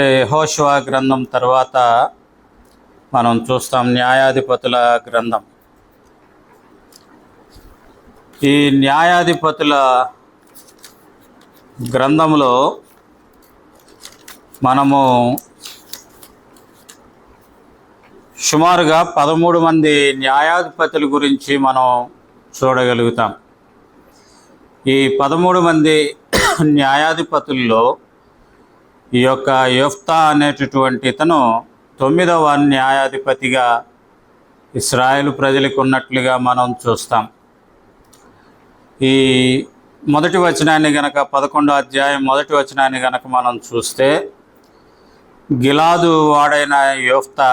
యెహోషువ గ్రంథం తర్వాత మనం చూస్తాం న్యాయాధిపతుల గ్రంథం. ఈ న్యాయాధిపతుల గ్రంథంలో మనము సుమారుగా 13 మంది న్యాయాధిపతుల గురించి మనం చూడగలుగుతాం. ఈ 13 మంది న్యాయాధిపతుల్లో ఈ యొక్క యెఫ్తా అనేటటువంటి ఇతను 9వ న్యాయాధిపతిగా ఇశ్రాయేలు ప్రజలకు ఉన్నట్లుగా మనం చూస్తాం. ఈ మొదటి వచనాన్ని గనక 11వ అధ్యాయం మొదటి వచనాన్ని గనక మనం చూస్తే, గిలాదు వాడైన యెఫ్తా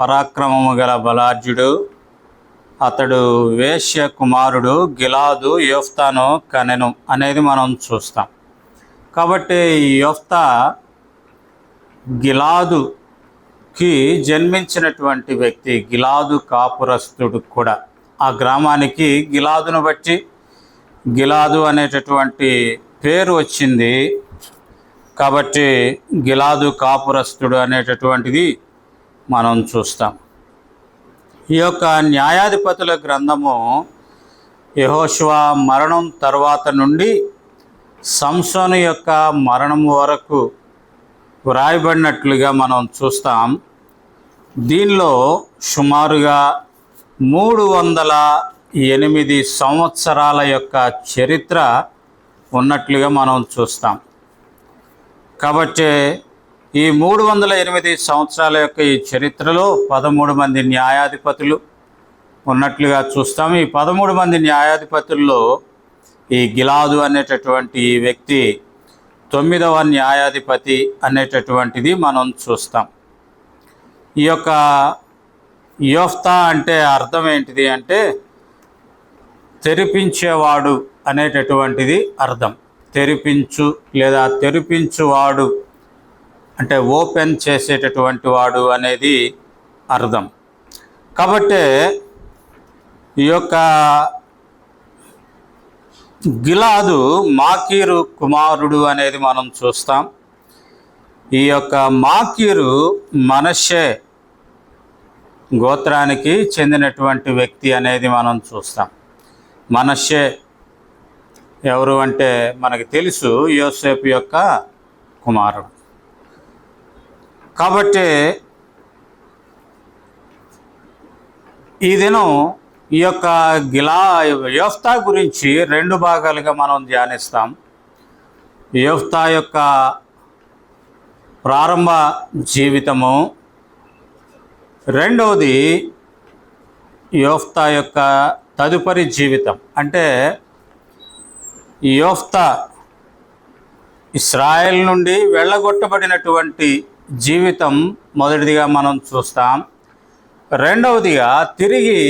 పరాక్రమము గల బలాఢ్యుడు, అతడు వేశ్య కుమారుడు. గిలాదు యెఫ్తాను కనెను అనేది మనం చూస్తాం. కాబట్టి ఈ యెఫ్తా గిలాదుకి జన్మించినటువంటి వ్యక్తి. గిలాదు కాపురస్తుడు కూడా. ఆ గ్రామానికి గిలాదును బట్టి గిలాదు అనేటటువంటి పేరు వచ్చింది. కాబట్టి గిలాదు కాపురస్తుడు అనేటటువంటిది మనం చూస్తాం. ఈ యొక్క న్యాయాధిపతుల గ్రంథము యెహోషువ మరణం తర్వాత నుండి సంసోను యొక్క మరణం వరకు వ్రాయబడినట్లుగా మనం చూస్తాం. దీనిలో సుమారుగా 308 సంవత్సరాల యొక్క చరిత్ర ఉన్నట్లుగా మనం చూస్తాం. కాబట్టి ఈ 308 సంవత్సరాల యొక్క ఈ చరిత్రలో 13 మంది న్యాయాధిపతులు ఉన్నట్లుగా చూస్తాం. ఈ 13 మంది న్యాయాధిపతుల్లో ఈ గిలాదు అనేటటువంటి వ్యక్తి 9వ న్యాయాధిపతి అనేటటువంటిది మనం చూస్తాం. ఈ యొక్క యెఫ్తా అంటే అర్థం ఏంటిది అంటే తెరిపించేవాడు అనేటటువంటిది అర్థం. తెరిపించు లేదా తెరిపించువాడు అంటే ఓపెన్ చేసేటటువంటి వాడు అనేది అర్థం. కాబట్టి ఈ యొక్క గిలాదు మాకీరు కుమారుడు అనేది మనం చూస్తాం. ఈ యొక్క మాకీరు మనష్షే గోత్రానికి చెందినటువంటి వ్యక్తి అనేది మనం చూస్తాం. మనష్షే ఎవరు అంటే మనకు తెలుసు, యోసేపు యొక్క కుమారుడు. కాబట్టి ఈ దినం ఈ యొక్క యెఫ్తా గురించి 2 భాగాలుగా మనం ధ్యానిస్తాం. యెఫ్తా యొక్క ప్రారంభ జీవితము, రెండవది యెఫ్తా యొక్క తదుపరి జీవితం. అంటే యెఫ్తా ఇశ్రాయేల్ నుండి వెళ్ళగొట్టబడినటువంటి జీవితం మొదటిదిగా మనం చూస్తాం. రెండవదిగా తిరిగి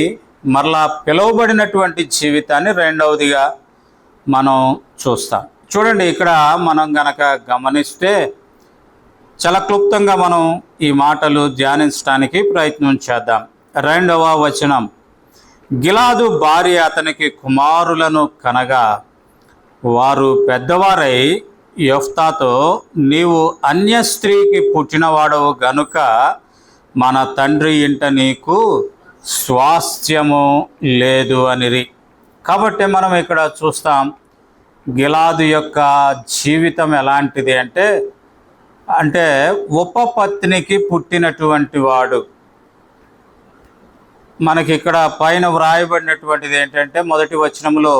మరలా పిలువబడినటువంటి జీవితాన్ని రెండవదిగా మనం చూస్తాం. చూడండి, ఇక్కడ మనం గనక గమనిస్తే చాలా క్లుప్తంగా మనం ఈ మాటలు ధ్యానించడానికి ప్రయత్నం చేద్దాం. 2వ వచనం, గిలాదు భార్య అతనికి కుమారులను కనగా వారు పెద్దవారై యెఫ్తాతో, నీవు అన్య స్త్రీకి పుట్టినవాడవు గనుక మన తండ్రి ఇంట నీకు స్వాస్థ్యము లేదు అనిరి. కాబట్టి మనం ఇక్కడ చూస్తాం గిలాదు యొక్క జీవితం ఎలాంటిది అంటే ఉపపత్నికి పుట్టినటువంటి వాడు. మనకి ఇక్కడ పైన వ్రాయబడినటువంటిది ఏంటంటే మొదటి వచనంలో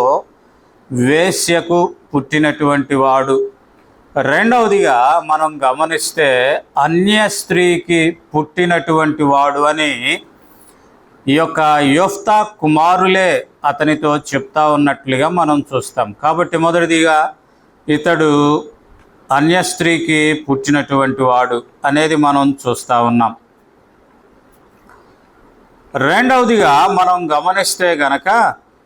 వేశ్యకు పుట్టినటువంటి వాడు. రెండవదిగా మనం గమనిస్తే అన్య స్త్రీకి పుట్టినటువంటి వాడు అని ఈ యొక్క యెఫ్తా కుమారులే అతనితో చెప్తా ఉన్నట్లుగా మనం చూస్తాం. కాబట్టి మొదటిదిగా ఇతడు అన్య స్త్రీకి పుట్టినటువంటి వాడు అనేది మనం చూస్తూ ఉన్నాం. రెండవదిగా మనం గమనిస్తే గనక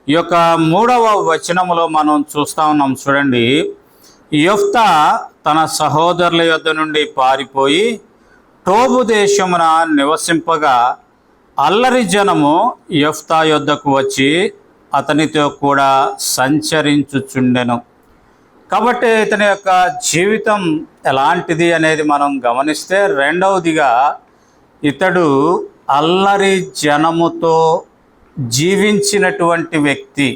ఈ యొక్క 3వ వచనములో మనం చూస్తూ ఉన్నాం. చూడండి, యెఫ్తా తన సహోదరుల యొద్ద నుండి పారిపోయి టోబు దేశమున నివసింపగా అల్లరి జనము యెఫ్తా యొద్దకు వచ్చి అతనితో కూడా సంచరించుచుండెను. కాబట్టి ఇతని యొక్క జీవితం ఎలాంటిది అనేది మనం గమనిస్తే, రెండవదిగా ఇతడు అల్లరి జనముతో జీవించినటువంటి వ్యక్తి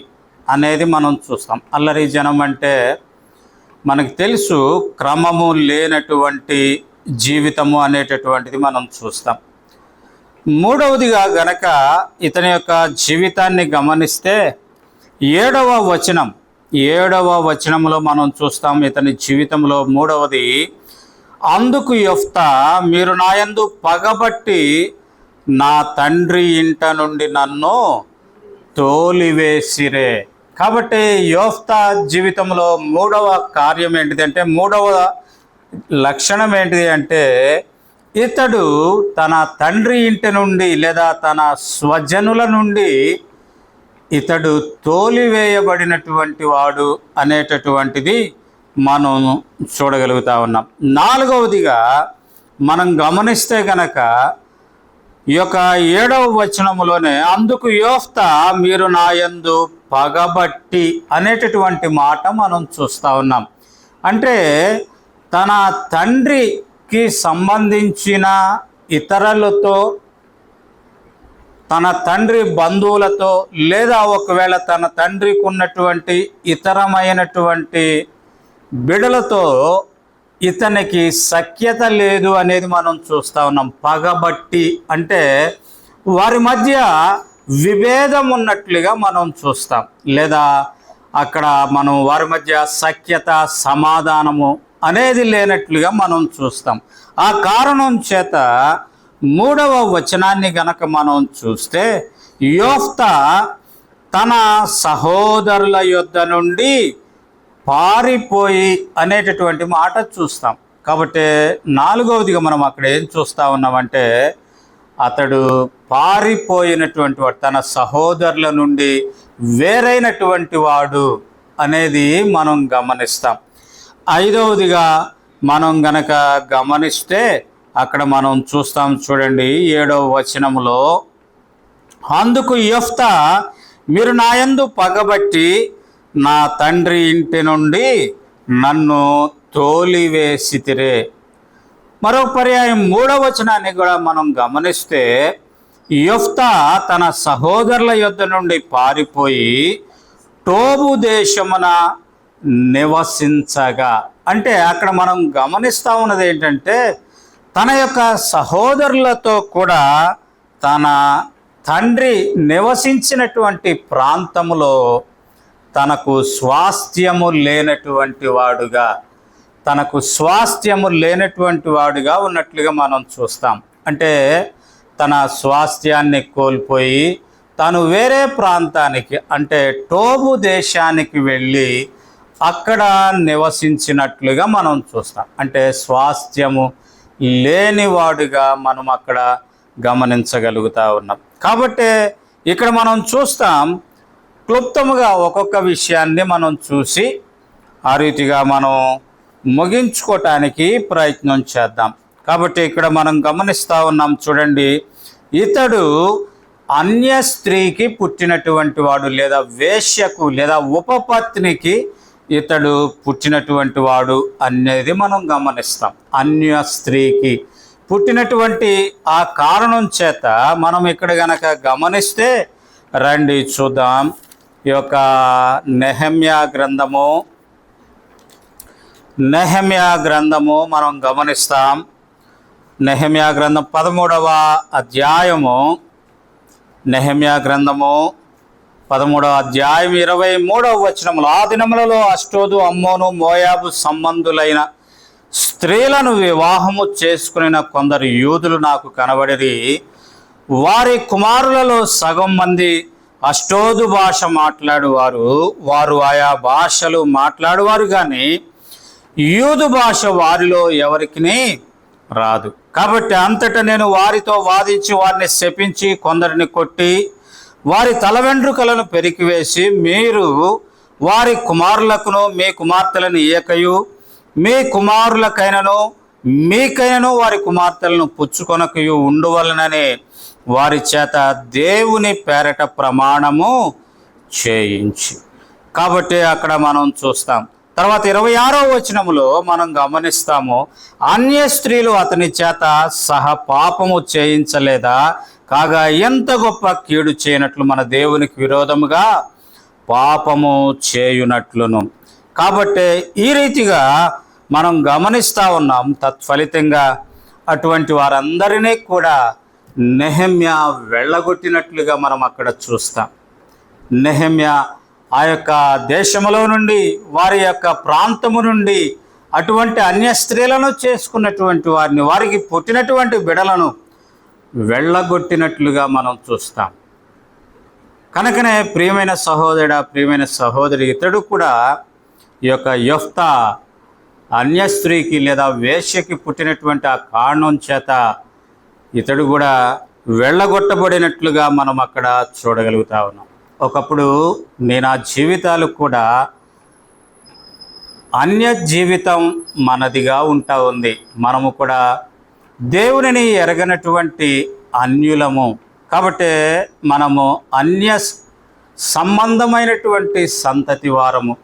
అనేది మనం చూస్తాం. అల్లరి జనం అంటే మనకు తెలుసు, క్రమము లేనటువంటి జీవితము అనేటటువంటిది మనం చూస్తాం. మూడవదిగా గనక ఇతని యొక్క జీవితాన్ని గమనిస్తే 7వ వచనంలో మనం చూస్తాం ఇతని జీవితంలో మూడవది, అందుకు యెఫ్తా, మీరు నా యందు పగబట్టి నా తండ్రి ఇంట నుండి నన్ను తోలివేసిరే. కాబట్టి యెఫ్తా జీవితంలో మూడవ కార్యం ఏంటిది అంటే, మూడవ లక్షణం ఏంటిది అంటే, ఇతడు తన తండ్రి ఇంటి నుండి లేదా తన స్వజనుల నుండి ఇతడు తోలివేయబడినటువంటి వాడు అనేటటువంటిది మనం చూడగలుగుతా ఉన్నాం. 4వదిగా మనం గమనిస్తే గనక ఈ యొక్క 7వ వచనములోనే, అందుకు యెఫ్తా మీరు నా యందు పగబట్టి అనేటటువంటి మాట మనం చూస్తూ ఉన్నాం. అంటే తన తండ్రికి సంబంధించిన ఇతరులతో, తన తండ్రి బంధువులతో, లేదా ఒకవేళ తన తండ్రికి ఉన్నటువంటి ఇతరమైనటువంటి బిడలతో ఇతనికి సఖ్యత లేదు అనేది మనం చూస్తూ ఉన్నాం. పగబట్టి అంటే వారి మధ్య విభేదం ఉన్నట్లుగా మనం చూస్తాం, లేదా అక్కడ మనం వారి మధ్య సఖ్యత, సమాధానము అనేది లేనట్లుగా మనం చూస్తాం. ఆ కారణం చేత 3వ వచనాన్ని గనక మనం చూస్తే, యెఫ్తా తన సహోదరుల యొద్ద నుండి పారిపోయి అనేటటువంటి మాట చూస్తాం. కాబట్టి 4వదిగా మనం అక్కడ ఏం చూస్తూ ఉన్నామంటే, అతడు పారిపోయినటువంటి వాడు, తన సహోదరుల నుండి వేరైనటువంటి వాడు అనేది మనం గమనిస్తాం. 5వదిగా మనం గనక గమనిస్తే అక్కడ మనం చూస్తాం, చూడండి 7వ వచనంలో, అందుకు యెఫ్తా మీరు నా యందు పగబట్టి నా తండ్రి ఇంటి నుండి నన్ను తోలివేసితిరే. మరొక పర్యాయం 3వ వచనాన్ని కూడా మనం గమనిస్తే, యెఫ్తా తన సహోదరుల యొద్ద నుండి పారిపోయి టోబు దేశమున నివసించగా. అంటే అక్కడ మనం గమనిస్తూ ఉన్నది ఏంటంటే, తన యొక్క సహోదరులతో కూడా తన తండ్రి నివసించినటువంటి ప్రాంతములో తనకు స్వాస్థ్యము లేనటువంటి వాడుగా ఉన్నట్లుగా మనం చూస్తాం. అంటే తన స్వాస్థ్యాన్ని కోల్పోయి తాను వేరే ప్రాంతానికి, అంటే టోబు దేశానికి వెళ్ళి అక్కడ నివసించినట్లుగా మనం చూస్తాం. అంటే స్వాస్థ్యము లేనివాడుగా మనం అక్కడ గమనించగలుగుతా ఉన్నాం. కాబట్టి ఇక్కడ మనం చూస్తాం, క్లుప్తముగా ఒక్కొక్క విషయాన్ని మనం చూసి ఆ రీతిగా మనం ముగించుకోవటానికి ప్రయత్నం చేద్దాం. కాబట్టి ఇక్కడ మనం గమనిస్తూ ఉన్నాం, చూడండి, ఇతడు అన్య స్త్రీకి పుట్టినటువంటి వాడు, లేదా వేశ్యకు లేదా ఉపపత్నికి ఇతడు పుట్టినటువంటి వాడు అనేది మనం గమనిస్తాం. అన్య స్త్రీకి పుట్టినటువంటి ఆ కారణం చేత మనం ఇక్కడ గనక గమనిస్తే, రండి చూద్దాం. ఈ యొక్క నెహెమ్యా గ్రంథము మనం గమనిస్తాం. నెహెమ్యా గ్రంథం 13వ అధ్యాయము, నెహెమ్యా గ్రంథము 13వ అధ్యాయం 23వ వచనంలో, ఆ దినములలో అష్టోదు, అమ్మోను, మోయాబు సంబంధులైన స్త్రీలను వివాహము చేసుకున్న కొందరు యూదులు నాకు కనబడిరి. వారి కుమారులలో సగం మంది అష్టోదు భాష వారు ఆయా భాషలు మాట్లాడువారు, కానీ యూదు భాష వారిలో ఎవరికి రాదు. కాబట్టి అంతటా నేను వారితో వాదించి వారిని శపించి కొందరిని కొట్టి వారి తల వెంట్రుకలను పెరికివేసి, మీరు వారి కుమారులకును మీ కుమార్తెలను ఏకయు, మీ కుమారులకైనను మీకైనను వారి కుమార్తెలను పుచ్చుకొనకయు ఉండువలనని వారి చేత దేవుని పేరట ప్రమాణము చేయించి. కాబట్టి అక్కడ మనం చూస్తాం, తర్వాత 26వ వచనములో మనం గమనిస్తాము, అన్య స్త్రీలు అతని చేత సహ పాపము చేయించలేదా, కాగా ఎంత గొప్ప కీడు చేయనట్లు మన దేవునికి విరోధముగా పాపము చేయునట్లును. కాబట్టి ఈ రీతిగా మనం గమనిస్తూ ఉన్నాం. తత్ఫలితంగా అటువంటి వారందరినీ కూడా నెహెమ్యా వెళ్ళగొట్టినట్లుగా మనం అక్కడ చూస్తాం. నెహెమ్యా ఆ యొక్క దేశములో నుండి, వారి యొక్క ప్రాంతము నుండి అటువంటి అన్య స్త్రీలను చేసుకున్నటువంటి వారిని, వారికి పుట్టినటువంటి బిడలను వెళ్ళగొట్టినట్లుగా మనం చూస్తాం. కనుకనే ప్రియమైన సహోదరుడా, ప్రియమైన సహోదరి, ఇతడు కూడా ఈ యొక్క యెఫ్తా అన్య స్త్రీకి లేదా వేశ్యకి పుట్టినటువంటి ఆ కారణం చేత ఇతడు కూడా వెళ్ళగొట్టబడినట్లుగా మనం అక్కడ చూడగలుగుతా ఉన్నాం. ఒకప్పుడు నేను ఆ జీవితాలు కూడా అన్య జీవితం మనదిగా ఉంటా ఉంది. మనము కూడా దేవునిని ఎరగనటువంటి అన్యులము. కాబట్టి మనము అన్య సంబంధమైనటువంటి సంతతి వారము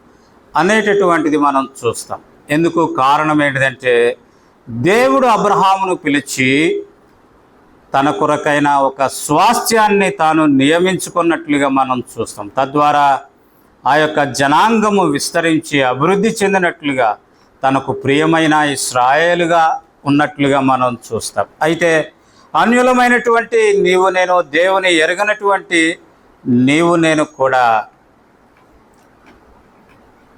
అనేటటువంటిది మనం చూస్తాం. ఎందుకు? కారణం ఏంటిదంటే, దేవుడు అబ్రహామును పిలిచి తన కొరకైన ఒక స్వాస్థ్యాన్ని తాను నియమించుకున్నట్లుగా మనం చూస్తాం. తద్వారా ఆ యొక్క జనాంగము విస్తరించి అభివృద్ధి చెందినట్లుగా, తనకు ప్రియమైన ఇశ్రాయేలుగా ఉన్నట్లుగా మనం చూస్తాం. అయితే అన్యులమైనటువంటి నీవు నేను, దేవుని ఎరగనటువంటి నీవు నేను కూడా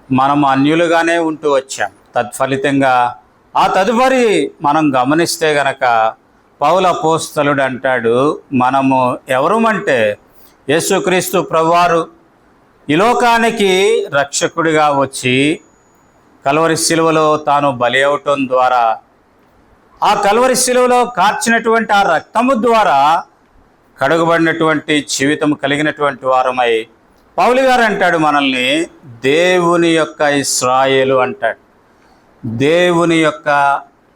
మనం అన్యులుగానే ఉంటూ వచ్చాం. తత్ఫలితంగా ఆ తదుపరి మనం గమనిస్తే గనక పౌలు అపోస్తలుడు అంటాడు, మనము ఎవరమంటే యేసుక్రీస్తు ప్రభువారు ఈ లోకానికి రక్షకుడిగా వచ్చి కల్వరి శిలువలో తాను బలి అవటం ద్వారా, ఆ కల్వరి శిలువలో కార్చినటువంటి ఆ రక్తము ద్వారా కడుగబడినటువంటి జీవితం కలిగినటువంటి వారమై పౌలు గారు అంటాడు, మనల్ని దేవుని యొక్క ఇశ్రాయేలు అంటాడు. దేవుని యొక్క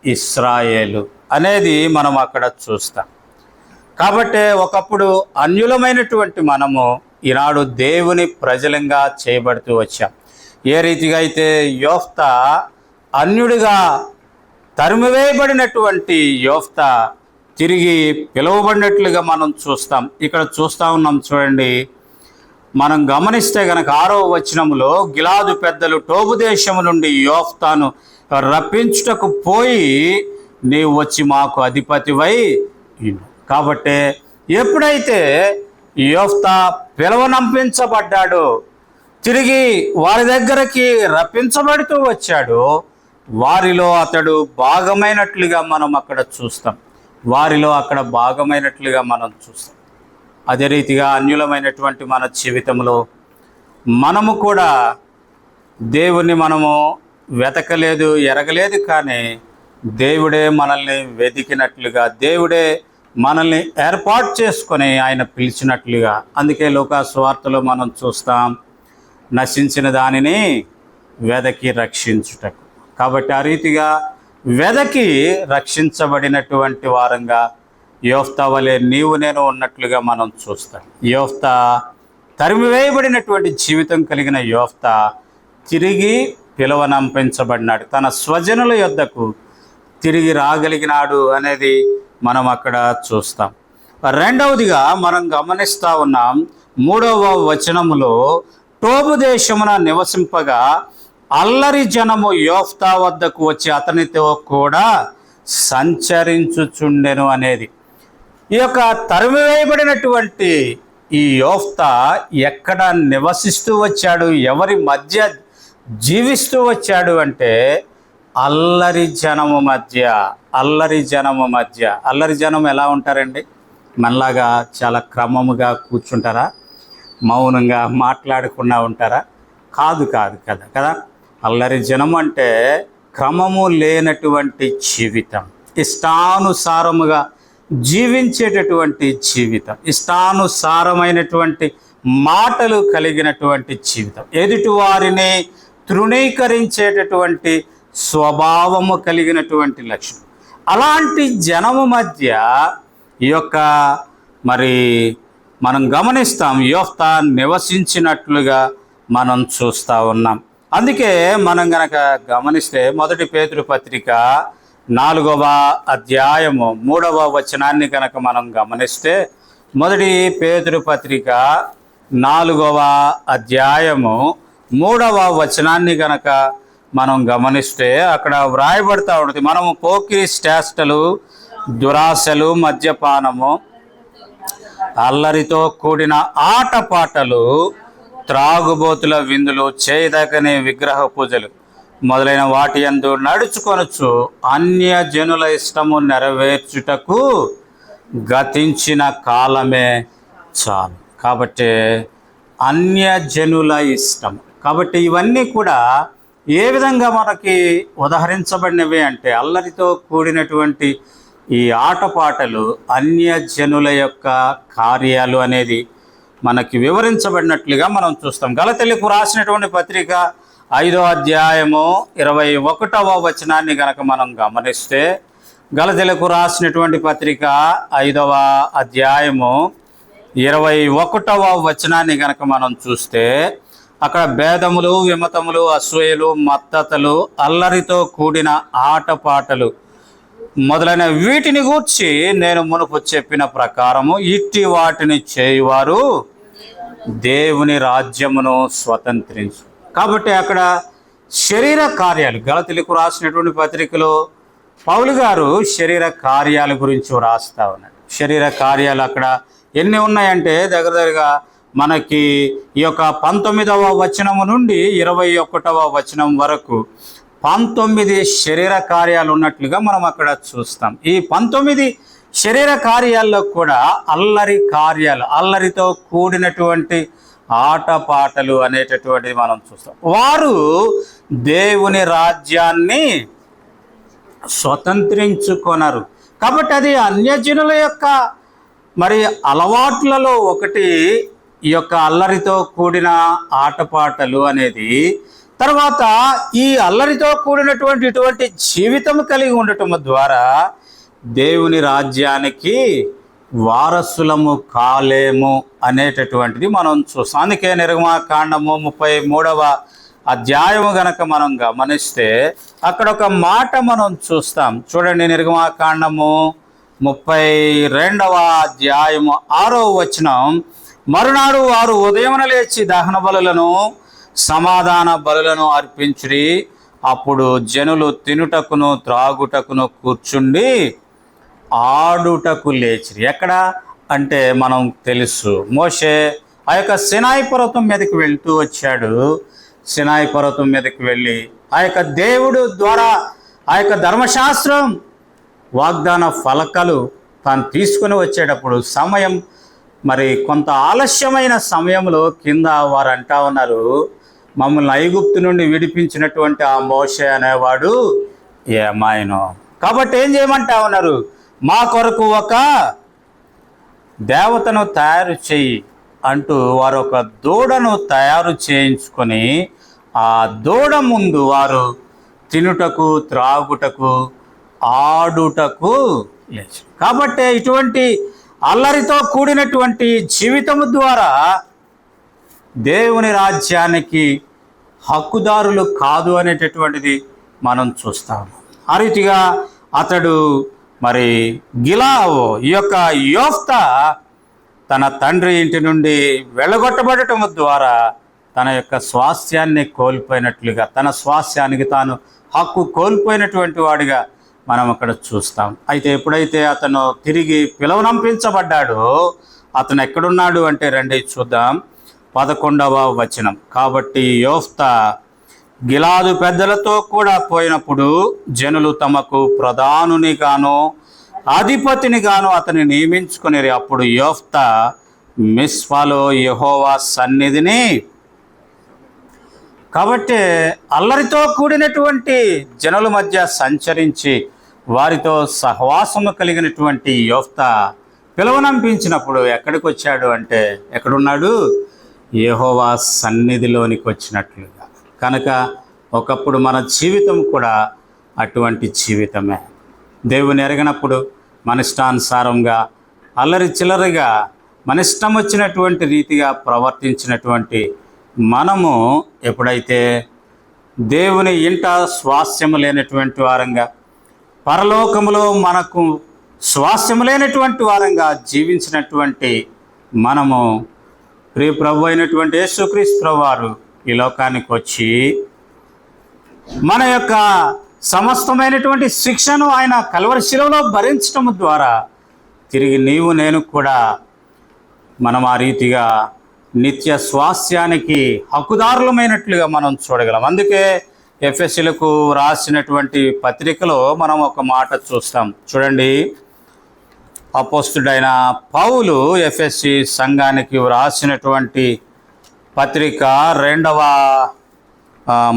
ఇశ్రాయేలు అనేది మనం అక్కడ చూస్తాం. కాబట్టి ఒకప్పుడు అన్యులమైనటువంటి మనము ఈనాడు దేవుని ప్రజలంగా చేయబడుతూ వచ్చాం. ఏ రీతిగా అయితే యెఫ్తా అన్యుడిగా తరిమివేయబడినటువంటి యెఫ్తా తిరిగి పిలువబడినట్లుగా మనం చూస్తాం. ఇక్కడ చూస్తూ ఉన్నాం. చూడండి, మనం గమనిస్తే గనక 6వ వచనంలో, గిలాదు పెద్దలు టోబు దేశము నుండి యెఫ్తాను రప్పించుటకు పోయి, నీవు వచ్చి మాకు అధిపతివై. కాబట్టి ఎప్పుడైతే యెఫ్తా పిలవనంపించబడ్డాడో, తిరిగి వారి దగ్గరికి రప్పించబడుతూ వచ్చాడో, వారిలో అతడు భాగమైనట్లుగా మనం అక్కడ చూస్తాం. వారిలో అక్కడ భాగమైనట్లుగా మనం చూస్తాం. అదే రీతిగా అన్యులమైనటువంటి మన జీవితంలో మనము కూడా దేవుణ్ణి మనము వెతకలేదు, ఎరగలేదు, కానీ దేవుడే మనల్ని వెతికినట్లుగా, దేవుడే మనల్ని ఏర్పాటు చేసుకొని ఆయన పిలిచినట్లుగా. అందుకే లూకా సువార్తలో మనం చూస్తాం, నశించిన దానిని వెదకి రక్షించుటకు. కాబట్టి ఆ రీతిగా వెదకి రక్షించబడినటువంటి వారంగా యెఫ్తా వలె నీవు నేను ఉన్నట్లుగా మనం చూస్తాం. యెఫ్తా తరిమివేయబడినటువంటి జీవితం కలిగిన యెఫ్తా తిరిగి పిలువనంపించబడినాడు, తన స్వజనుల యొద్దకు తిరిగి రాగలిగినాడు అనేది మనం అక్కడ చూస్తాం. రెండవదిగా మనం గమనిస్తూ ఉన్నాం, 3వ వచనములో, టోబు దేశమున నివసింపగా అల్లరి జనము యెఫ్తా వద్దకు వచ్చి అతనితో కూడా సంచరించుచుండెను అనేది. ఈ యొక్క తరిమివేయబడినటువంటి ఈ యెఫ్తా ఎక్కడ నివసిస్తూ వచ్చాడు, ఎవరి మధ్య జీవిస్తూ వచ్చాడు అంటే అల్లరి జనము మధ్య. అల్లరి జనము మధ్య. అల్లరి జనం ఎలా ఉంటారండి? మనలాగా చాలా క్రమముగా కూర్చుంటారా? మౌనంగా మాట్లాడకుండా ఉంటారా? కాదు కదా. అల్లరి జనం అంటే క్రమము లేనటువంటి జీవితం, ఇష్టానుసారముగా జీవించేటటువంటి జీవితం, ఇష్టానుసారమైనటువంటి మాటలు కలిగినటువంటి జీవితం, ఎదుటి వారిని తృణీకరించేటటువంటి స్వభావము కలిగినటువంటి లక్షణం. అలాంటి జనము మధ్య ఈ యొక్క మరి మనం గమనిస్తాం, యెఫ్తా నివసించినట్లుగా మనం చూస్తూ ఉన్నాం. అందుకే మనం గనక గమనిస్తే మొదటి పేతురు పత్రిక 4వ అధ్యాయము 3వ వచనాన్ని కనుక మనం గమనిస్తే, మొదటి పేతురు పత్రిక 4వ అధ్యాయము 3వ వచనాన్ని కనుక మనం గమనిస్తే అక్కడ వ్రాయబడతా ఉంటుంది, మనము పోకిరి చేష్టలు, దురాశలు, మద్యపానము, అల్లరితో కూడిన ఆటపాటలు, త్రాగుబోతుల విందులు, చేయదగని విగ్రహ పూజలు మొదలైన వాటి యందు నడుచుకొనొచ్చు అన్య జనుల ఇష్టము నెరవేర్చుటకు గతించిన కాలమే చాలు. కాబట్టి అన్యజనుల ఇష్టం. కాబట్టి ఇవన్నీ కూడా ఏ విధంగా మనకి ఉదహరించబడినవి అంటే, అల్లరితో కూడినటువంటి ఈ ఆటపాటలు అన్యజనుల యొక్క కార్యాలు అనేది మనకి వివరించబడినట్లుగా మనం చూస్తాం. గలతీయులకు రాసినటువంటి పత్రిక 5వ అధ్యాయము 21వ వచనాన్ని గనక మనం గమనిస్తే, గలతీయులకు రాసినటువంటి పత్రిక 5వ అధ్యాయము 21వ వచనాన్ని గనక మనం చూస్తే అక్కడ భేదములు, విమతములు, అసూయలు, మత్తతలు, అల్లరితో కూడిన ఆటపాటలు మొదలైన వీటిని గూర్చి నేను మునుపు చెప్పిన ప్రకారము ఇట్టి వాటిని చేయువారు దేవుని రాజ్యమును స్వతంత్రించు. కాబట్టి అక్కడ శరీర కార్యాలు, గలతీయులకు రాసినటువంటి పత్రికలో పౌలు గారు శరీర కార్యాల గురించి వ్రాస్తా ఉన్నాడు. శరీర కార్యాలు అక్కడ ఎన్ని ఉన్నాయంటే దగ్గరగా మనకి ఈ యొక్క 19వ వచనము నుండి 21వ వచనం వరకు 19 శరీర కార్యాలు ఉన్నట్లుగా మనం అక్కడ చూస్తాం. ఈ 19 శరీర కార్యాల్లో కూడా అల్లరి కార్యాలు, అల్లరితో కూడినటువంటి ఆటపాటలు అనేటటువంటిది మనం చూస్తాం. వారు దేవుని రాజ్యాన్ని స్వతంత్రించుకొనరు. కాబట్టి అది అన్యజనుల యొక్క మరి అలవాట్లలో ఒకటి ఈ యొక్క అల్లరితో కూడిన ఆటపాటలు అనేది. తర్వాత ఈ అల్లరితో కూడినటువంటి ఇటువంటి జీవితం కలిగి ఉండటం ద్వారా దేవుని రాజ్యానికి వారసులము కాలేము అనేటటువంటిది మనం చూస్తాం. అందుకే నిర్గమకాండము 33వ అధ్యాయము గనక మనం గమనిస్తే అక్కడ ఒక మాట మనం చూస్తాం. చూడండి, నిర్గమకాండము 32వ అధ్యాయము 6వ వచనం, మరునాడు వారు ఉదయమున లేచి దహన బలులను సమాధాన బలులను అర్పించుడి. అప్పుడు జనులు తినుటకును త్రాగుటకును కూర్చుండి ఆడుటకు లేచిరి. ఎక్కడ అంటే మనం తెలుసు, మోషే ఆ యొక్క సినాయి పర్వతం మీదకి వెళ్తూ వచ్చాడు. సినాయి పర్వతం మీదకి వెళ్ళి ఆ యొక్క దేవుడు ద్వారా ఆ యొక్క ధర్మశాస్త్రం, వాగ్దాన ఫలకాలు తాను తీసుకుని వచ్చేటప్పుడు సమయం మరి కొంత ఆలస్యమైన సమయంలో కింద వారు అంటా ఉన్నారు, మమ్మల్ని ఐగుప్తు నుండి విడిపించినటువంటి ఆ మోషే అనేవాడు ఏమాయనో. కాబట్టి ఏం చేయమంటా ఉన్నారు, మా కొరకు ఒక దేవతను తయారు చేయి అంటూ వారు ఒక దూడను తయారు చేయించుకొని ఆ దూడ ముందు వారు తినుటకు త్రాగుటకు ఆడుటకు లేచి. కాబట్టి ఇటువంటి అల్లరితో కూడినటువంటి జీవితము ద్వారా దేవుని రాజ్యానికి హక్కుదారులు కాదు అనేటటువంటిది మనం చూస్తాము. ఆ రీతిగా అతడు మరి గిలావు, ఈ యొక్క యోఫ్తా తన తండ్రి ఇంటి నుండి వెళ్ళగొట్టబడటం ద్వారా తన యొక్క స్వాస్థ్యాన్ని కోల్పోయినట్లుగా, తన స్వాస్థ్యానికి తాను హక్కు కోల్పోయినటువంటి వాడిగా మనం అక్కడ చూస్తాం. అయితే ఎప్పుడైతే అతను తిరిగి పిలువనంపించబడ్డాడో అతను ఎక్కడున్నాడు అంటే రండి చూద్దాం, 11వ వచనం. కాబట్టి యోఫ్తా గిలాదు పెద్దలతో కూడా పోయినప్పుడు జనులు తమకు ప్రధానుని గాను అధిపతిని గాను అతన్ని నియమించుకునేది. అప్పుడు యోఫ్తా మిస్పాలో యెహోవా సన్నిధిని. కాబట్టి అల్లరితో కూడినటువంటి జనుల మధ్య సంచరించి వారితో సహవాసము కలిగినటువంటి యోఫ్తా పిలువనంపించినప్పుడు ఎక్కడికి వచ్చాడు అంటే ఎక్కడున్నాడు, యెహోవా సన్నిధిలోనికి వచ్చినట్లుగా. కనుక ఒకప్పుడు మన జీవితం కూడా అటువంటి జీవితమే. దేవుని ఎరగనప్పుడు మన ఇష్టానుసారంగా అల్లరి చిల్లరిగా మన ఇష్టం వచ్చినటువంటి రీతిగా ప్రవర్తించినటువంటి మనము ఎప్పుడైతే దేవుని ఇంట స్వాస్థ్యము లేనటువంటి వారంగా, పరలోకములో మనకు స్వాస్థ్యము లేనటువంటి వారంగా జీవించినటువంటి మనము ప్రియ ప్రభు అయినటువంటి యేసుక్రీస్తు ప్రభు వారు ఈ లోకానికి వచ్చి మన యొక్క సమస్తమైనటువంటి శిక్షను ఆయన కల్వరి శిలువలో భరించడం ద్వారా తిరిగి నీవు నేను కూడా మనం ఆ రీతిగా నిత్య స్వాస్థ్యానికి హక్కుదారులమైనట్లుగా మనం చూడగలం. అందుకే ఎఫెసీలకు రాసినటువంటి పత్రికలో మనం ఒక మాట చూస్తాం. చూడండి, అపోస్తుడైన పౌలు ఎఫెసీ సంఘానికి రాసినటువంటి పత్రిక 2వ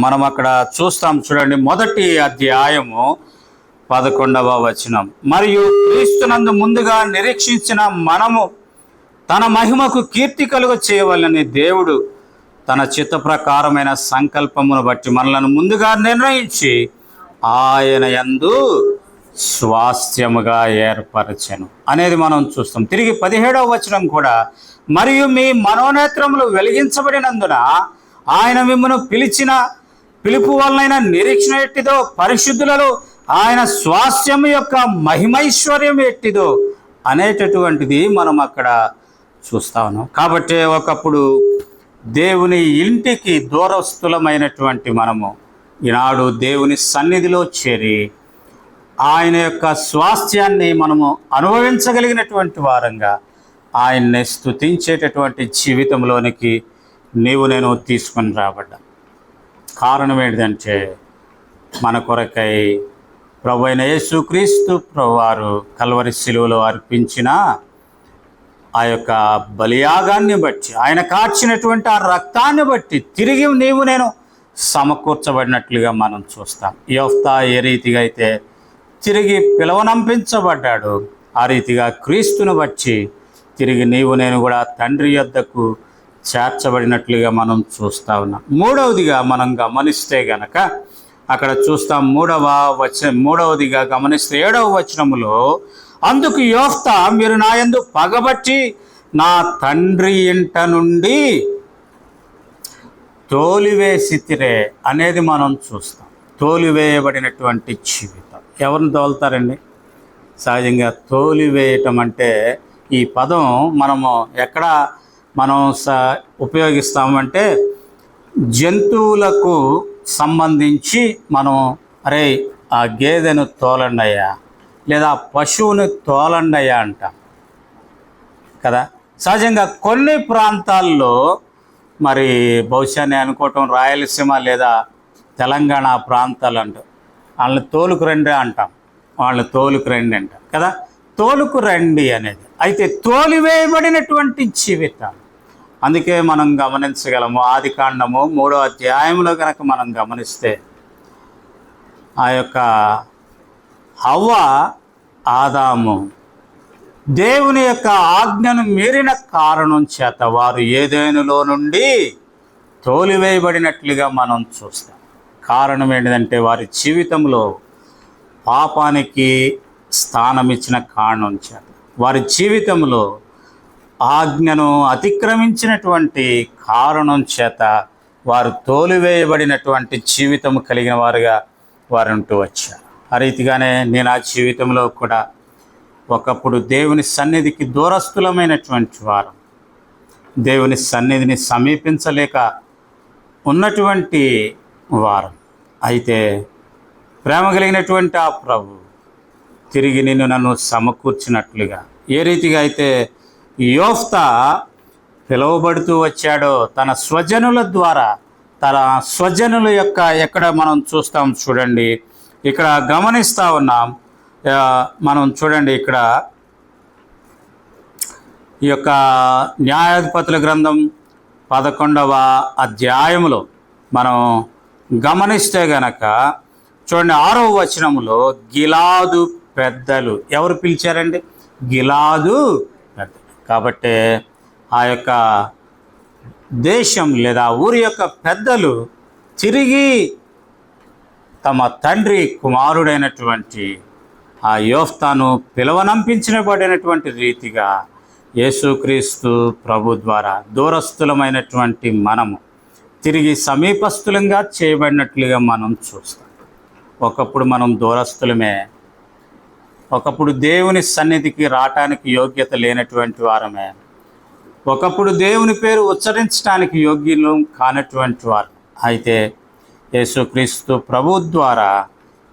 మనం అక్కడ చూస్తాం. చూడండి, 1వ అధ్యాయము 11వ వచనం. మరియు క్రీస్తునందు ముందుగా నిరీక్షించిన మనము తన మహిమకు కీర్తి కలుగ చేయవలనని దేవుడు తన చిత్త ప్రకారమైన సంకల్పమును బట్టి మనలను ముందుగా నిర్ణయించి ఆయన యందు స్వాస్థ్యముగా ఏర్పరచెను అనేది మనం చూస్తాం. తిరిగి 17వ వచనం కూడా, మరియు మీ మనోనేత్రములు వెలిగించబడినందున ఆయన మిమ్మల్ని పిలిచిన పిలుపు వలనైన నిరీక్షణ ఎట్టిదో, పరిశుద్ధులలో ఆయన స్వాస్థ్యం యొక్క మహిమైశ్వర్యం ఎట్టిదో అనేటటువంటిది మనం అక్కడ చూస్తా ఉన్నాం. కాబట్టి ఒకప్పుడు దేవుని ఇంటికి దూరస్థులమైనటువంటి మనము ఈనాడు దేవుని సన్నిధిలో చేరి ఆయన యొక్క స్వాస్థ్యాన్ని మనము అనుభవించగలిగినటువంటి వారంగా ఆయన్ని స్తుతించేటటువంటి జీవితంలోనికి నీవు నేను తీసుకొని రాబడ్డా. కారణం ఏంటంటే మన కొరకై ప్రభు అయిన యేసుక్రీస్తు ప్రభువారు కల్వరి శిలువలో అర్పించిన ఆ యొక్క బలియాగాన్ని బట్టి, ఆయన కార్చినటువంటి ఆ రక్తాన్ని బట్టి తిరిగి నీవు నేను సమకూర్చబడినట్లుగా మనం చూస్తాం. యోఫ్తా ఏ రీతిగా అయితే తిరిగి పిలవనంపించబడ్డాడు, ఆ రీతిగా క్రీస్తును బట్టి తిరిగి నీవు నేను కూడా తండ్రి యొద్దకు చేర్చబడినట్లుగా మనం చూస్తూ ఉన్నాం. 3వదిగా మనం గమనిస్తే గనక అక్కడ చూస్తాం. 3వదిగా గమనిస్తే 7వ వచనములో, అందుకు యోఫ్తా మీరు నా యందు పగబట్టి నా తండ్రి ఇంట నుండి తోలివేసితిరే అనేది మనం చూస్తాం. తోలివేయబడినటువంటి జీవితం. ఎవరిని తోలుతారండి? సహజంగా తోలివేయటం అంటే ఈ పదం మనము ఎక్కడ మనం ఉపయోగిస్తామంటే జంతువులకు సంబంధించి మనం అరే ఆ గేదెను తోలండి అయ్యా, లేదా పశువుని తోలండి అయ్యా అంటాం కదా. సహజంగా కొన్ని ప్రాంతాల్లో మరి బహుశా నేను అనుకోవటం రాయలసీమ లేదా తెలంగాణ ప్రాంతాలు అంటాం, వాళ్ళని తోలుకు రండి అంటాం, వాళ్ళని తోలుకు రండి అంటాం కదా. తోలుకు రండి అనేది అయితే తోలివేయబడినటువంటి జీవితం. అందుకే మనం గమనించగలము, ఆదికాండము 3వ అధ్యాయంలో కనుక మనం గమనిస్తే ఆ యొక్క హవ్వ ఆదాము దేవుని యొక్క ఆజ్ఞను మీరిన కారణం చేత వారు ఏదెనులో నుండి తోలివేయబడినట్లుగా మనం చూస్తాం. కారణం ఏంటంటే వారి జీవితంలో పాపానికి స్థానం ఇచ్చిన కారణం చేత, వారి జీవితంలో ఆజ్ఞను అతిక్రమించినటువంటి కారణం చేత వారు తోలివేయబడినటువంటి జీవితం కలిగిన వారుగా వారు ఉంటూ వచ్చారు. ఆ రీతిగానే నేను ఆ జీవితంలో కూడా ఒకప్పుడు దేవుని సన్నిధికి దూరస్థులమైనటువంటి వారు, దేవుని సన్నిధిని సమీపించలేక ఉన్నటువంటి వారు. అయితే ప్రేమ కలిగినటువంటి ఆ ప్రభు తిరిగి నన్ను సమకూర్చినట్లుగా, ఏ రీతిగా అయితే యోఫ్తా పిలువబడుతూ వచ్చాడో తన స్వజనుల ద్వారా, తన స్వజనుల యొక్క ఎక్కడ మనం చూస్తాం. చూడండి, ఇక్కడ గమనిస్తూ ఉన్నాం. మనం చూడండి, ఇక్కడ ఈ యొక్క న్యాయాధిపతుల గ్రంథం 11వ అధ్యాయములో మనం గమనిస్తే గనక చూడండి, 6వ వచనములో గిలాదు పెద్దలు ఎవరు పిలిచారండి? గిలాదు పెద్దలు. కాబట్టి ఆ యొక్క దేశం లేదా ఊరి యొక్క పెద్దలు తిరిగి తమ తండ్రి కుమారుడైనటువంటి ఆ యోఫ్తాను పిలవనంపించబడినటువంటి రీతిగా యేసుక్రీస్తు ప్రభు ద్వారా దూరస్థులమైనటువంటి మనము తిరిగి సమీపస్థులంగా చేయబడినట్లుగా మనం చూస్తాం. ఒకప్పుడు మనం దూరస్థులమే, ఒకప్పుడు దేవుని సన్నిధికి రావటానికి యోగ్యత లేనటువంటి వారమే, ఒకప్పుడు దేవుని పేరు ఉచ్చరించడానికి యోగ్యులు కానటువంటి వారు. అయితే యేసుక్రీస్తు ప్రభు ద్వారా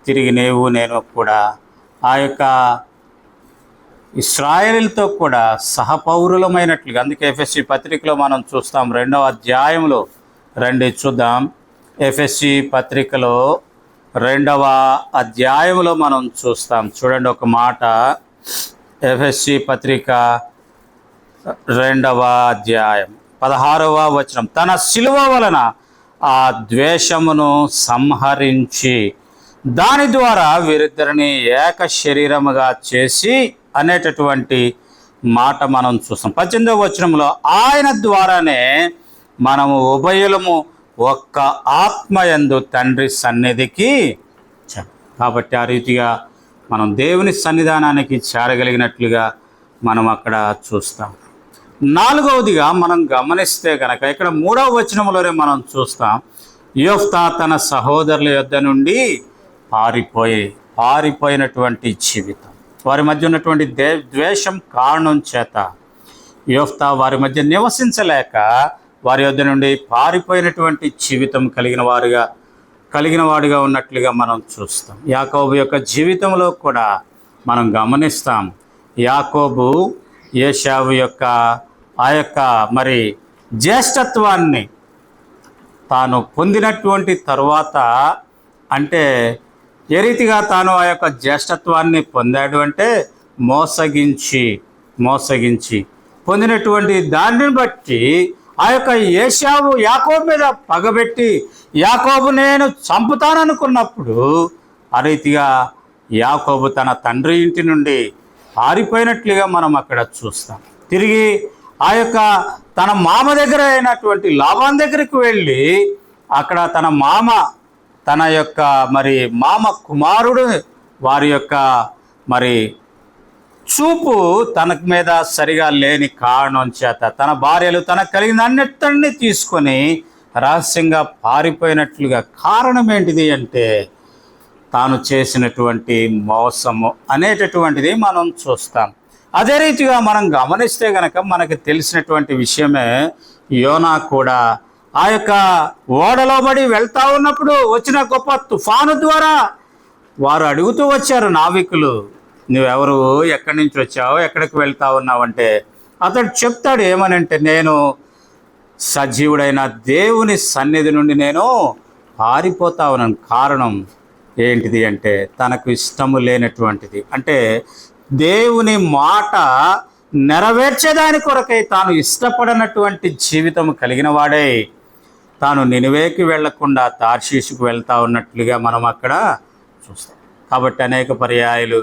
తిరిగి నేను కూడా ఆ యొక్క ఇశ్రాయేలుతో కూడా సహపౌరులమైనట్లుగా, అందుకే ఎఫెసీ పత్రికలో మనం చూస్తాం 2వ అధ్యాయంలో రండి చూద్దాం. ఎఫెసీ పత్రికలో 2వ అధ్యాయంలో మనం చూస్తాం. చూడండి ఒక మాట, ఎఫెసీ పత్రిక 2వ అధ్యాయం 16వ వచనం. తన శిలువ వలన ఆ ద్వేషమును సంహరించి దాని ద్వారా వీరిద్దరిని ఏక శరీరముగా చేసి అనేటటువంటి మాట మనం చూస్తాం. 18వ వచనంలో ఆయన ద్వారానే మనము ఉభయులము ఒక్క ఆత్మయందు తండ్రి సన్నిధికి. కాబట్టి ఆ రీతిగా మనం దేవుని సన్నిధానానికి చేరగలిగినట్లుగా మనం అక్కడ చూస్తాం. 4వదిగా మనం గమనిస్తే కనుక ఇక్కడ 3వ వచనంలోనే మనం చూస్తాం, యోఫ్తా తన సహోదరుల యొద్ద నుండి పారిపోయినటువంటి జీవితం. వారి మధ్య ఉన్నటువంటి ద్వేషం కారణం చేత యోఫ్తా వారి మధ్య నివసించలేక వారి యొద్ద నుండి పారిపోయినటువంటి జీవితం కలిగిన వాడిగా ఉన్నట్లుగా మనం చూస్తాం. యాకోబు యొక్క జీవితంలో కూడా మనం గమనిస్తాం. యాకోబు ఏశావు యొక్క ఆ యొక్క మరి జ్యేష్ఠత్వాన్ని తాను పొందినటువంటి తరువాత, అంటే ఏ రీతిగా తాను ఆ యొక్క జ్యేష్ఠత్వాన్ని పొందాడు అంటే మోసగించి పొందినటువంటి దానిని బట్టి ఆ యొక్క ఏశావు యాకోబు మీద పగబెట్టి యాకోబు నేను చంపుతాననుకున్నప్పుడు ఆ రీతిగా యాకోబు తన తండ్రి ఇంటి నుండి పారిపోయినట్లుగా మనం అక్కడ చూస్తాం. తిరిగి ఆ యొక్క తన మామ దగ్గర అయినటువంటి లాబాను దగ్గరికి వెళ్ళి అక్కడ తన యొక్క మరి మామ కుమారుడు వారి యొక్క మరి చూపు తన మీద సరిగా లేని కారణం చేత తన భార్యలు తనకు కలిగిన అన్నిటిని తీసుకొని రహస్యంగా పారిపోయినట్లుగా కారణం ఏంటిది అంటే తాను చేసినటువంటి మోసము అనేటటువంటిది మనం చూస్తాం. అదే రీతిగా మనం గమనిస్తే గనక మనకు తెలిసినటువంటి విషయమే, యోనా కూడా ఆ యొక్క ఓడలో పడి వెళ్తా ఉన్నప్పుడు వచ్చిన గొప్ప తుఫాను ద్వారా వారు అడుగుతూ వచ్చారు, నావికులు నువ్వెవరు, ఎక్కడి నుంచి వచ్చావు, ఎక్కడికి వెళ్తా ఉన్నావు అంటే అతడు చెప్తాడు ఏమనంటే, నేను సజీవుడైన దేవుని సన్నిధి నుండి నేను పారిపోతా ఉన్నాను. కారణం ఏంటిది అంటే తనకు ఇష్టము లేనటువంటిది, అంటే దేవుని మాట నెరవేర్చేదాని కొరకై తాను ఇష్టపడినటువంటి జీవితం కలిగిన వాడే తాను నినివేకి వెళ్లకుండా తార్షీషుకు వెళ్తా ఉన్నట్లుగా మనం అక్కడ చూస్తాం. కాబట్టి అనేక పర్యాయాలు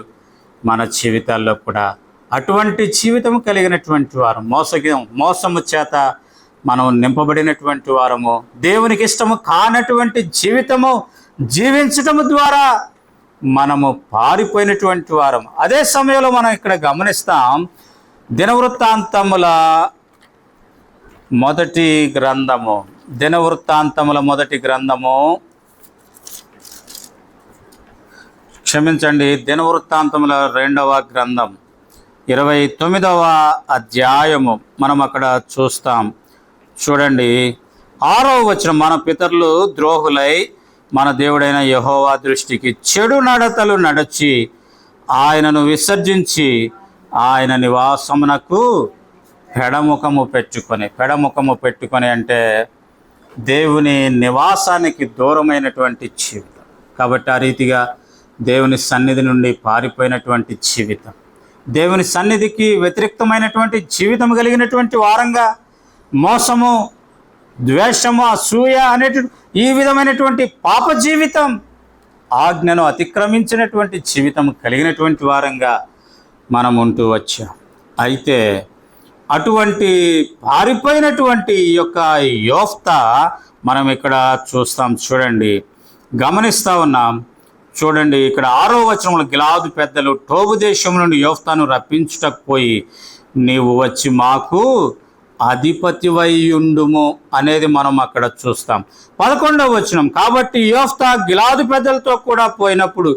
మన జీవితాల్లో కూడా అటువంటి జీవితం కలిగినటువంటి వారు, మోసము చేత మనం నింపబడినటువంటి వారము, దేవునికి ఇష్టము కానటువంటి జీవితము జీవించటము ద్వారా మనము పారిపోయినటువంటి వారం. అదే సమయంలో మనం ఇక్కడ గమనిస్తాం, దినవృత్తాంతముల మొదటి గ్రంథము 2వ గ్రంథం 29వ అధ్యాయము మనం అక్కడ చూస్తాం. చూడండి 6వ వచనం, మన పితరులు ద్రోహులై మన దేవుడైన యెహోవా దృష్టికి చెడు నడతలు నడచి ఆయనను విసర్జించి ఆయన నివాసమునకు పెడముఖము పెట్టుకొని అంటే దేవుని నివాసానికి దూరమైనటువంటి జీవితం. కాబట్టి ఆ రీతిగా దేవుని సన్నిధి నుండి పారిపోయినటువంటి జీవితం, దేవుని సన్నిధికి వ్యతిరేక్తమైనటువంటి జీవితం కలిగినటువంటి వారంగా, మోసము, ద్వేషము, అసూయ అనేటువంటి ఈ విధమైనటువంటి పాప జీవితం, ఆజ్ఞను అతిక్రమించినటువంటి జీవితం కలిగినటువంటి వారంగా మనం ఉంటూ వచ్చాం. అయితే అటువంటి పారిపోయినటువంటి ఈ యొక్క యోఫ్తా మనం ఇక్కడ చూస్తాం. చూడండి, గమనిస్తూ ఉన్నాం. చూడండి ఇక్కడ 6వ వచనంలో, గిలాదు పెద్దలు టోబు దేశం నుండి యోఫ్తాను రప్పించుటకు పోయి నీవు వచ్చి మాకు అధిపతివై ఉండుము అనేది మనం అక్కడ చూస్తాం. 11వ వచనం, కాబట్టి యోఫ్తా గిలాదు పెద్దలతో కూడా పోయినప్పుడు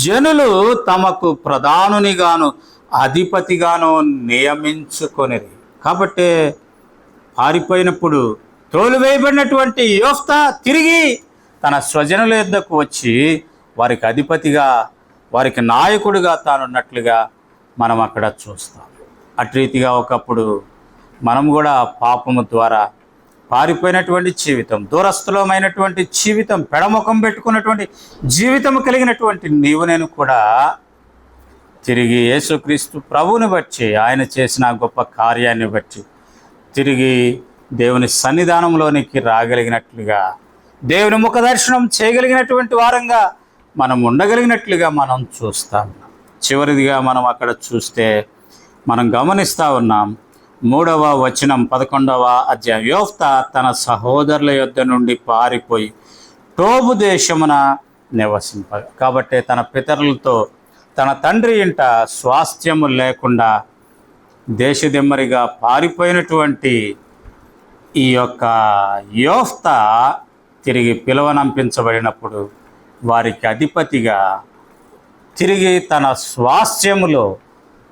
జనులు తమకు ప్రధానునిగాను అధిపతిగాను నియమించుకొనిరి. కాబట్టి పారిపోయినప్పుడు త్రోలివేయబడినటువంటి యోఫ్తా తిరిగి తన స్వజనుల యొద్దకు వచ్చి వారికి అధిపతిగా, వారికి నాయకుడిగా తానున్నట్లుగా మనం అక్కడ చూస్తాం. అటు రీతిగా ఒకప్పుడు మనం కూడా పాపము ద్వారా పారిపోయినటువంటి జీవితం, దూరస్థులమైనటువంటి జీవితం, పెడముఖం పెట్టుకున్నటువంటి జీవితం కలిగినటువంటి నీవు నేను కూడా తిరిగి యేసుక్రీస్తు ప్రభువుని బట్టి, ఆయన చేసిన గొప్ప కార్యాన్ని బట్టి తిరిగి దేవుని సన్నిధానంలోనికి రాగలిగినట్లుగా, దేవుని ముఖ దర్శనం చేయగలిగినటువంటి వారంగా మనం ఉండగలిగినట్లుగా మనం చూస్తాం. చివరిదిగా మనం అక్కడ చూస్తే మనం గమనిస్తూ ఉన్నాం. 3వ వచనం 11వ అధ్యాయం, యోఫ్తా తన సహోదరుల యొద్ద నుండి పారిపోయి టోబు దేశమున నివసింపగా. కాబట్టి తన పితరులతో తన తండ్రి ఇంట స్వాస్థ్యము లేకుండా దేశదిమ్మరిగా పారిపోయినటువంటి ఈ యొక్క యోఫ్తా తిరిగి పిలువనంపించబడినప్పుడు వారికి అధిపతిగా తిరిగి తన స్వాస్థ్యములో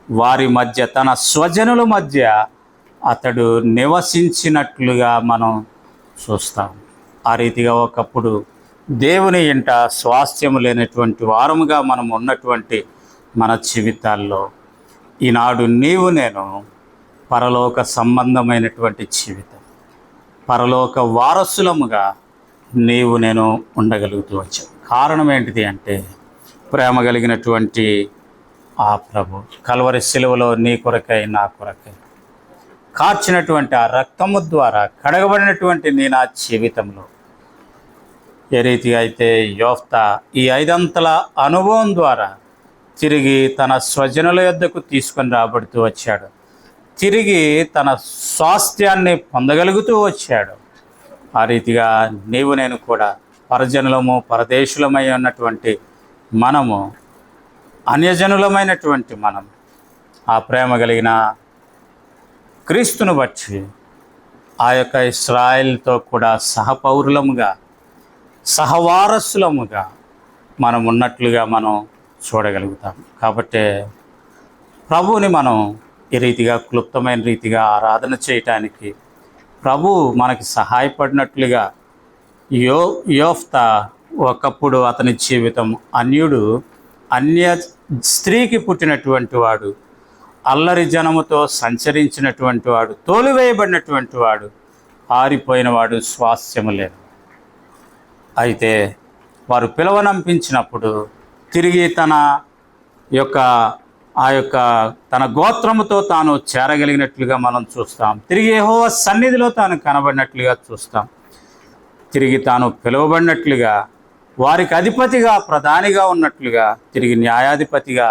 వారి మధ్య, తన స్వజనుల మధ్య అతడు నివసించినట్లుగా మనం చూస్తాం. ఆ రీతిగా ఒకప్పుడు దేవుని ఇంట స్వాస్థ్యము లేనటువంటి వారముగా మనం ఉన్నటువంటి మన జీవితాల్లో ఈనాడు నీవు నేను పరలోక సంబంధమైనటువంటి జీవితం, పరలోక వారసులముగా నీవు నేను ఉండగలుగుతూ వచ్చావు. కారణం ఏంటిది అంటే, ప్రేమ కలిగినటువంటి ఆ ప్రభు కల్వరి సిలువలో నీ కొరకై నా కొరకై కార్చినటువంటి ఆ రక్తము ద్వారా కడగబడినటువంటి నీ నా జీవితంలో ఏ రీతిగా అయితే యోఫ్తా ఈ 5 అంతల అనుభవం ద్వారా తిరిగి తన స్వజనుల యొద్దకు తీసుకొని రాబడుతూ వచ్చాడు, తిరిగి తన స్వాస్థ్యాన్ని పొందగలుగుతూ వచ్చాడు. ఆ రీతిగా నీవు నేను కూడా పరజనులము, పరదేశులమై ఉన్నటువంటి మనము, అన్యజనులమైనటువంటి మనం ఆ ప్రేమ కలిగిన క్రీస్తును బట్టి ఆ యొక్క ఇశ్రాయేలుతో కూడా సహపౌరులముగా, సహవారసులముగా మనం ఉన్నట్లుగా మనం చూడగలుగుతాం. కాబట్టి ప్రభువుని మనం ఈ రీతిగా క్లుప్తమైన రీతిగా ఆరాధన చేయటానికి ప్రభు మనకి సహాయపడినట్లుగా యోఫ్తా ఒకప్పుడు అతని జీవితం అన్యుడు, అన్య స్త్రీకి పుట్టినటువంటి వాడు, అల్లరి జనముతో సంచరించినటువంటి వాడు, తోలివేయబడినటువంటి వాడు, పారిపోయినవాడు, స్వాస్థ్యము లేదు. అయితే వారు పిలవనంపించినప్పుడు తిరిగి తన గోత్రముతో తాను చేరగలిగినట్లుగా మనం చూస్తాం. తిరిగి యెహోవా సన్నిధిలో తాను కనబడినట్లుగా చూస్తాం. తిరిగి తాను పిలువబడినట్లుగా, వారికి అధిపతిగా, ప్రధానిగా ఉన్నట్లుగా, తిరిగి న్యాయాధిపతిగా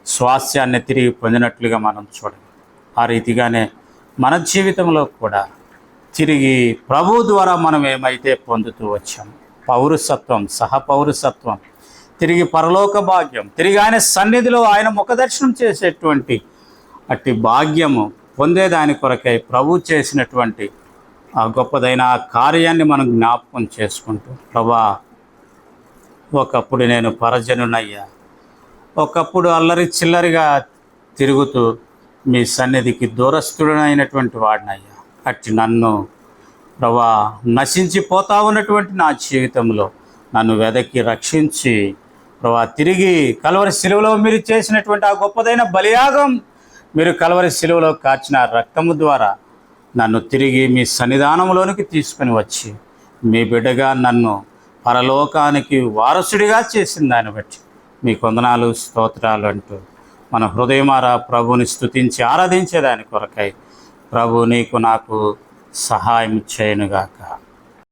స్వాస్థ్యాన్ని తిరిగి పొందినట్లుగా మనం చూడాలి. ఆ రీతిగానే మన జీవితంలో కూడా తిరిగి ప్రభు ద్వారా మనం ఏమైతే పొందుతూ వచ్చాము, పౌరసత్వం, సహపౌరసత్వం, తిరిగి పరలోక భాగ్యం, తిరిగి ఆయన సన్నిధిలో ఆయన ముఖదర్శనం చేసేటువంటి అట్టి భాగ్యము పొందేదాని కొరకై ప్రభు చేసినటువంటి ఆ గొప్పదైన కార్యాన్ని మనం జ్ఞాపకం చేసుకుంటూ, ప్రభా ఒకప్పుడు నేను పరజనునయ్యా, ఒకప్పుడు అల్లరి చిల్లరిగా తిరుగుతూ మీ సన్నిధికి దూరస్థుడైనటువంటి వాడినయ్యా, అట్టి నన్ను ప్రభా నశించిపోతా ఉన్నటువంటి నా జీవితంలో నన్ను వెదకి రక్షించి ప్రభా తిరిగి కల్వరి సిలువలో మీరు చేసినటువంటి ఆ గొప్పదైన బలియాగం, మీరు కల్వరి సిలువలో కార్చిన రక్తము ద్వారా నన్ను తిరిగి మీ సన్నిధానంలోనికి తీసుకొని వచ్చి మీ బిడ్డగా నన్ను పరలోకానికి వారసుడిగా చేసిన దాన్ని బట్టి మీ వందనాలు, స్తోత్రాలు అంటూ మన హృదయమారా ప్రభుని స్తుతించి ఆరాధించేదాని కొరకై ప్రభు నీకు నాకు సహాయం చేయనుగాక.